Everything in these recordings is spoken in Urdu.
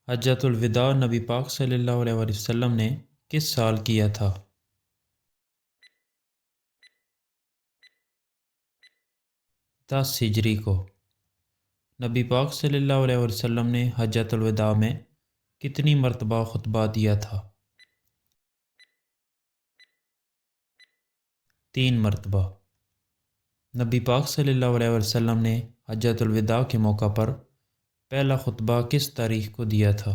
حجۃ الوداع نبی پاک صلی اللہ علیہ وآلہ وسلم نے کس سال کیا تھا؟ 10 ہجری کو۔ نبی پاک صلی اللہ علیہ وسلم نے حجۃ الوداع میں کتنی مرتبہ خطبہ دیا تھا؟ 3 مرتبہ۔ نبی پاک صلی اللہ علیہ وسلم نے حجۃ الوداع کے موقع پر پہلا خطبہ کس تاریخ کو دیا تھا؟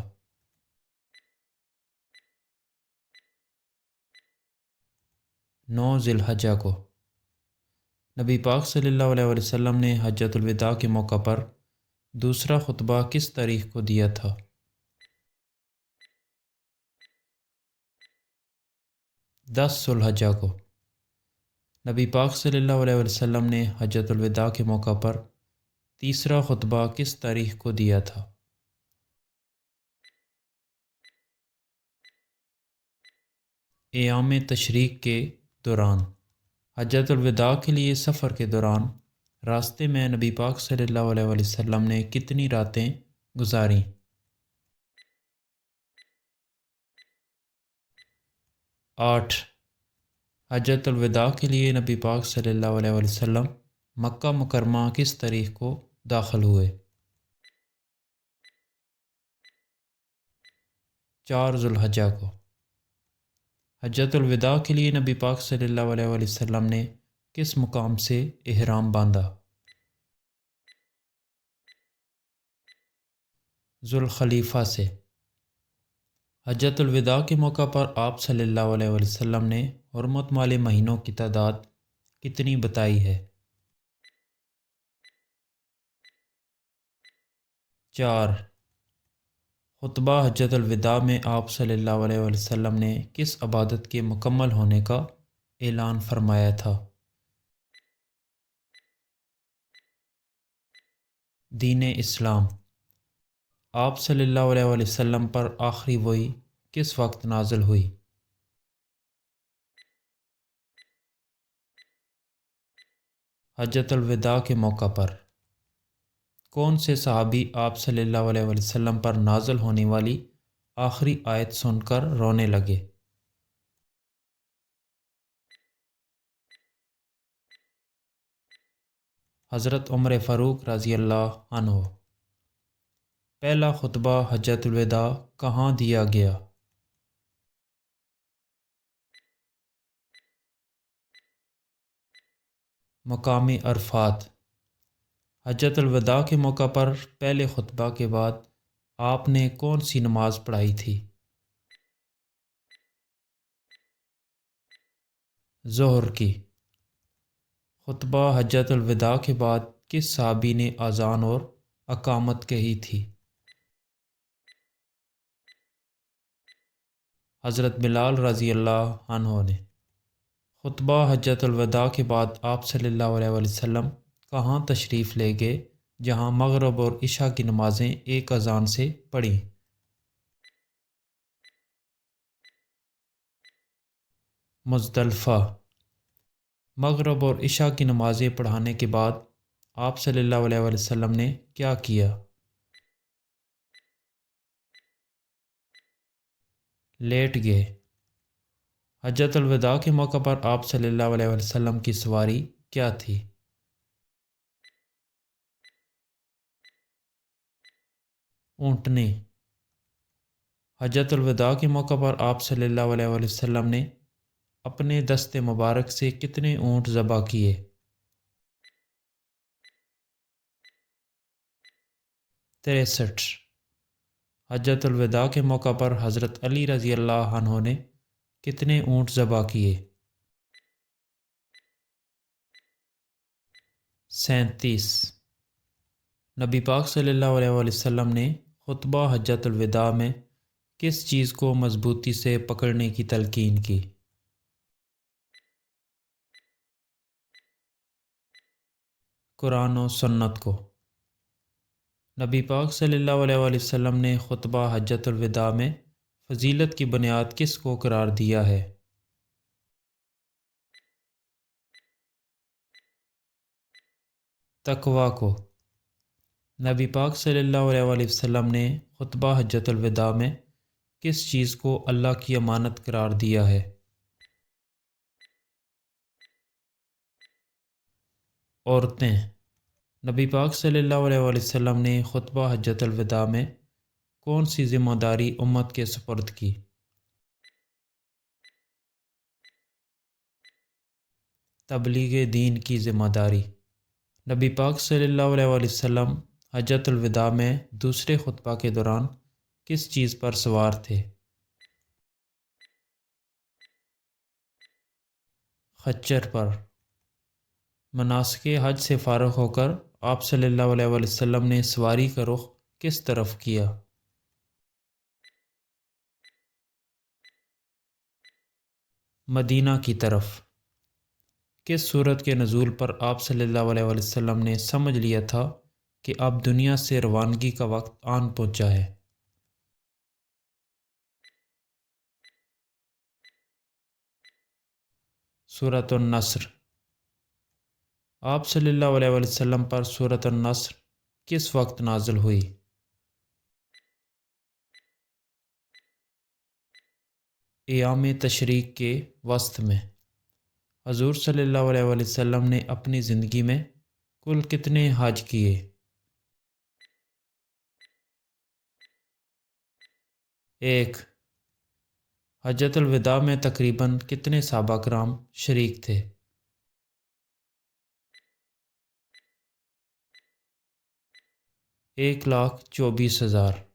9 ذی الحجہ کو۔ نبی پاک صلی اللہ علیہ وسلم نے حجۃ الوداع کے موقع پر دوسرا خطبہ کس تاریخ کو دیا تھا؟ 10 ذی الحجہ کو۔ نبی پاک صلی اللہ علیہ وسلم نے حجۃ الوداع کے موقع پر تیسرا خطبہ کس تاریخ کو دیا تھا؟ 'ایام تشریق کے دوران۔ حجۃ الوداع کے لیے سفر کے دوران راستے میں نبی پاک صلی اللہ علیہ وسلم نے کتنی راتیں گزاریں؟ 8۔ حجۃ الوداع کے لیے نبی پاک صلی اللہ علیہ وسلم مکہ مکرمہ کس تاریخ کو داخل ہوئے؟ 4 ذی الحجہ کو۔ حجۃ الوداع کے لیے نبی پاک صلی اللہ علیہ وسلم نے کس مقام سے احرام باندھا؟ ذوالخلیفہ سے۔ حجۃ الوداع کے موقع پر آپ صلی اللہ علیہ وسلم نے حرمت والے مہینوں کی تعداد کتنی بتائی ہے؟ 4۔ خطبہ حجۃ الوداع میں آپ صلی اللہ علیہ وسلم نے کس عبادت کے مکمل ہونے کا اعلان فرمایا تھا؟ دین اسلام۔ آپ صلی اللہ علیہ وسلم پر آخری وحی کس وقت نازل ہوئی؟ حجۃ الوداع کے موقع پر۔ کون سے صحابی آپ صلی اللہ علیہ وسلم پر نازل ہونے والی آخری آیت سن کر رونے لگے؟ حضرت عمر فاروق رضی اللہ عنہ۔ پہلا خطبہ حجۃ الوداع کہاں دیا گیا؟ مقام عرفات۔ حجۃ الوداع کے موقع پر پہلے خطبہ کے بعد آپ نے کون سی نماز پڑھائی تھی؟ ظہر کی۔ خطبہ حجۃ الوداع کے بعد کس صحابی نے اذان اور اقامت کہی تھی؟ حضرت بلال رضی اللہ عنہ نے۔ خطبہ حجۃ الوداع کے بعد آپ صلی اللہ علیہ وسلم کہاں تشریف لے گئے جہاں مغرب اور عشاء کی نمازیں ایک اذان سے پڑھیں؟ مزدلفہ۔ مغرب اور عشاء کی نمازیں پڑھانے کے بعد آپ صلی اللہ علیہ وسلم نے کیا کیا؟ لیٹ گئے۔ حجۃ الوداع کے موقع پر آپ صلی اللہ علیہ وسلم کی سواری کیا تھی؟ اونٹنی۔ حجۃ الوداع کے موقع پر آپ صلی اللہ علیہ وسلم نے اپنے دست مبارک سے کتنے اونٹ ذبح کیے؟ 63۔ حجۃ الوداع کے موقع پر حضرت علی رضی اللہ عنہ نے کتنے اونٹ ذبح کیے؟ 37۔ نبی پاک صلی اللہ علیہ وسلم نے خطبہ حجۃ الوداع میں کس چیز کو مضبوطی سے پکڑنے کی تلقین کی؟ قرآن و سنت کو۔ نبی پاک صلی اللہ علیہ وسلم نے خطبہ حجۃ الوداع میں فضیلت کی بنیاد کس کو قرار دیا ہے؟ تقویٰ کو۔ نبی پاک صلی اللہ علیہ وآلہ وسلم نے خطبہ حجۃ الوداع میں کس چیز کو اللہ کی امانت قرار دیا ہے؟ عورتیں۔ نبی پاک صلی اللہ علیہ وآلہ وسلم نے خطبہ حجۃ الوداع میں کون سی ذمہ داری امت کے سپرد کی؟ تبلیغ دین کی ذمہ داری۔ نبی پاک صلی اللہ علیہ وآلہ وسلم حجۃ الوداع میں دوسرے خطبہ کے دوران کس چیز پر سوار تھے؟ خچر پر۔ مناسک حج سے فارغ ہو کر آپ صلی اللہ علیہ وآلہ وسلم نے سواری کا رخ کس طرف کیا؟ مدینہ کی طرف۔ کس صورت کے نزول پر آپ صلی اللہ علیہ وآلہ وسلم نے سمجھ لیا تھا کہ اب دنیا سے روانگی کا وقت آن پہنچا ہے؟ سورۃ النصر۔ آپ صلی اللہ علیہ وآلہ وسلم پر سورۃ النصر کس وقت نازل ہوئی؟ ایام تشریق کے وسط میں۔ حضور صلی اللہ علیہ وآلہ وسلم نے اپنی زندگی میں کل کتنے حج کیے؟ ایک۔ حجۃ الوداع میں تقریباً کتنے صحابہ کرام شریک تھے؟ 1,24,000۔